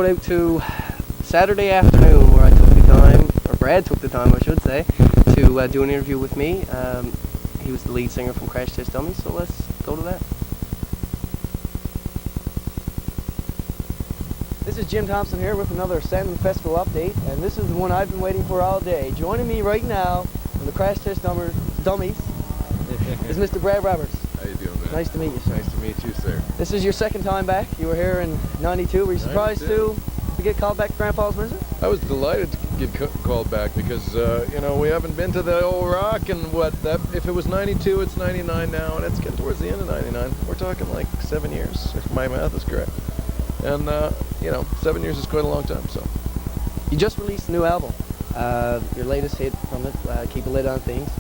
rode out to Saturday afternoon where I took the time, or Brad took the time I should say, to do an interview with me. He was the lead singer from Crash Test Dummies, so let's go to that. This is Jim Thompson here with another Salmon Festival update, and this is the one I've been waiting for all day. Joining me right now from the Crash Test Dummies is Mr. Brad Roberts. How you doing, man? Nice to meet you, sir. Nice to meet you, sir. This is your second time back. You were here in '92. Were you surprised to get called back to Grand Falls, Windsor? I was delighted to get called back because, you know, we haven't been to the old rock, and if it was 92, it's 99 now, and it's getting towards the end of 99. We're talking like 7 years, if my math is correct. And, you know, 7 years is quite a long time, so. You just released a new album. Your latest hit from it, Keep a Lid on Things.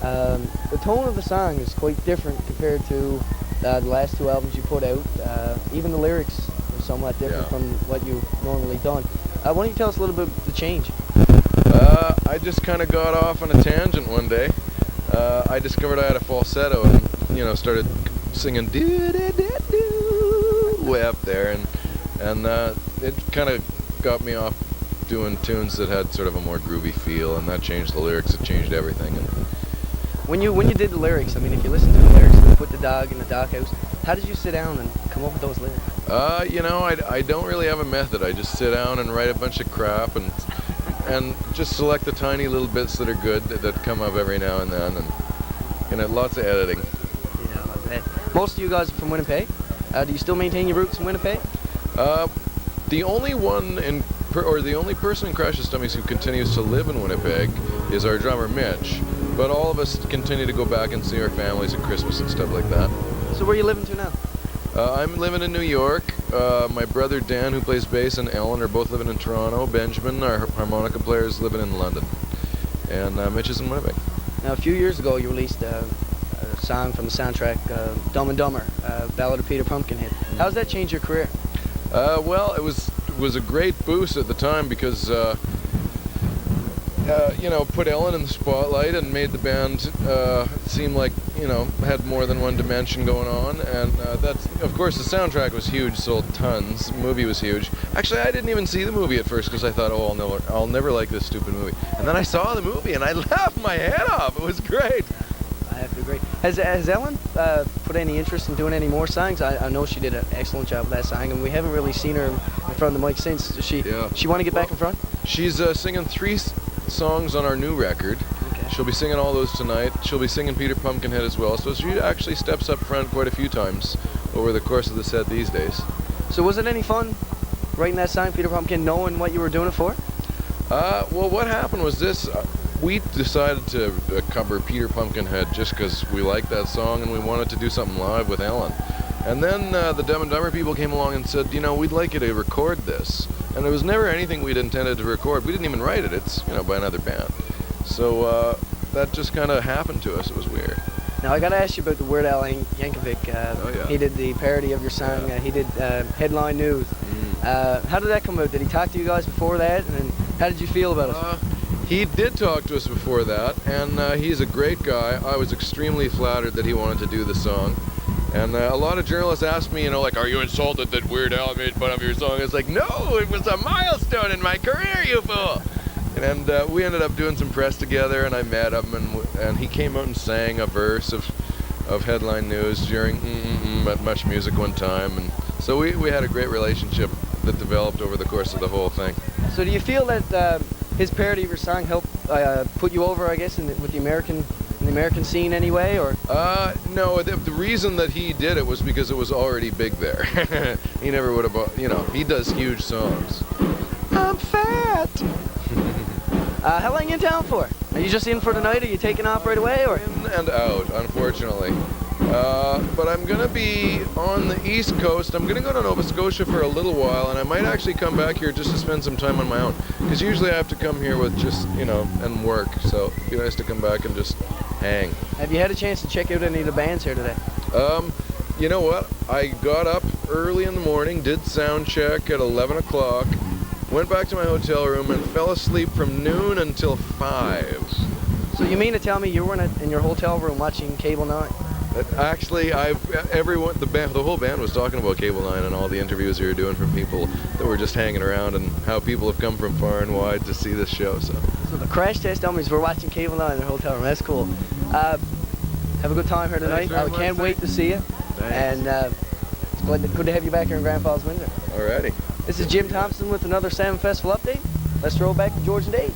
The tone of the song is quite different compared to the last two albums you put out. Even the lyrics are somewhat different from what you've normally done. Why don't you tell us a little bit about the change? I just kind of got off on a tangent one day. I discovered I had a falsetto and, you know, started singing do-da-da-do way up there, and it kind of got me off doing tunes that had sort of a more groovy feel, and that changed the lyrics. It changed everything. And when you did the lyrics, I mean, if you listen to the lyrics, you put the dog in the doghouse. How did you sit down and come up with those lyrics? You know, I don't really have a method. I just sit down and write a bunch of crap and just select the tiny little bits that are good that come up every now and then, and you know, lots of editing. Yeah, I bet. Most of you guys are from Winnipeg. Do you still maintain your roots in Winnipeg? The only the only person in Crash Test Dummies who continues to live in Winnipeg is our drummer Mitch. But all of us continue to go back and see our families at Christmas and stuff like that. So where are you living to now? I'm living in New York. My brother Dan, who plays bass, and Ellen are both living in Toronto. Benjamin, our harmonica player, is living in London. And Mitch is in Winnipeg. Now, a few years ago, you released a song from the soundtrack, Dumb and Dumber, Ballad of Peter Pumpkinhead. How does that change your career? Well, it was a great boost at the time because you know, put Ellen in the spotlight and made the band seem like, you know, had more than one dimension going on. And that's, of course, the soundtrack was huge, sold tons. The movie was huge. Actually, I didn't even see the movie at first because I thought, oh, I'll never like this stupid movie. And then I saw the movie and I laughed my head off. It was great. I have to agree. Has Ellen put any interest in doing any more songs? I know she did an excellent job with that song, and we haven't really seen her in front of the mic since. Does she want to get back in front? She's singing 3 songs on our new record. Okay. She'll be singing all those tonight. She'll be singing Peter Pumpkinhead as well. So she actually steps up front quite a few times over the course of the set these days. So was it any fun writing that song, Peter Pumpkin, knowing what you were doing it for? Well, what happened was this. We decided to cover Peter Pumpkinhead just because we liked that song and we wanted to do something live with Ellen. And then the Dumb and Dumber people came along and said, you know, we'd like you to record this. And it was never anything we'd intended to record. We didn't even write it. It's, you know, by another band. So that just kind of happened to us. It was weird. Now, I got to ask you about the Weird Al Yankovic. He did the parody of your song. He did Headline News. How did that come out? Did he talk to you guys before that? And how did you feel about it? He did talk to us before that, and he's a great guy. I was extremely flattered that he wanted to do the song. And a lot of journalists asked me, you know, like, are you insulted that Weird Al made fun of your song? It's like, no, it was a milestone in my career, you fool! And we ended up doing some press together, and I met him, and he came out and sang a verse of Headline News during at Much Music one time. And so we had a great relationship that developed over the course of the whole thing. So do you feel that his parody of your song helped put you over, I guess, with the American scene anyway, or? No, the reason that he did it was because it was already big there. He never would have, you know, he does huge songs. I'm fat! How long are you in town for? Are you just in for tonight, or are you taking off right away, or? In and out, unfortunately. But I'm going to be on the East Coast. I'm going to go to Nova Scotia for a little while, and I might actually come back here just to spend some time on my own. Because usually I have to come here with just, you know, and work. So it'd be nice to come back and just hang. Have you had a chance to check out any of the bands here today? You know what? I got up early in the morning, did sound check at 11 o'clock, went back to my hotel room, and fell asleep from noon until 5. So you mean to tell me you were in your hotel room watching Cable 9? Actually, the whole band was talking about Cable 9 and all the interviews we were doing from people that were just hanging around and how people have come from far and wide to see this show. So the Crash Test Dummies, we're watching Cable 9 in their hotel room. That's cool. Have a good time here tonight. I can't wait to see you. Thanks. And it's good to have you back here in Grand Falls Windsor. Alrighty. This is Jim Thompson with another Salmon Festival update. Let's throw it back to George and Dave.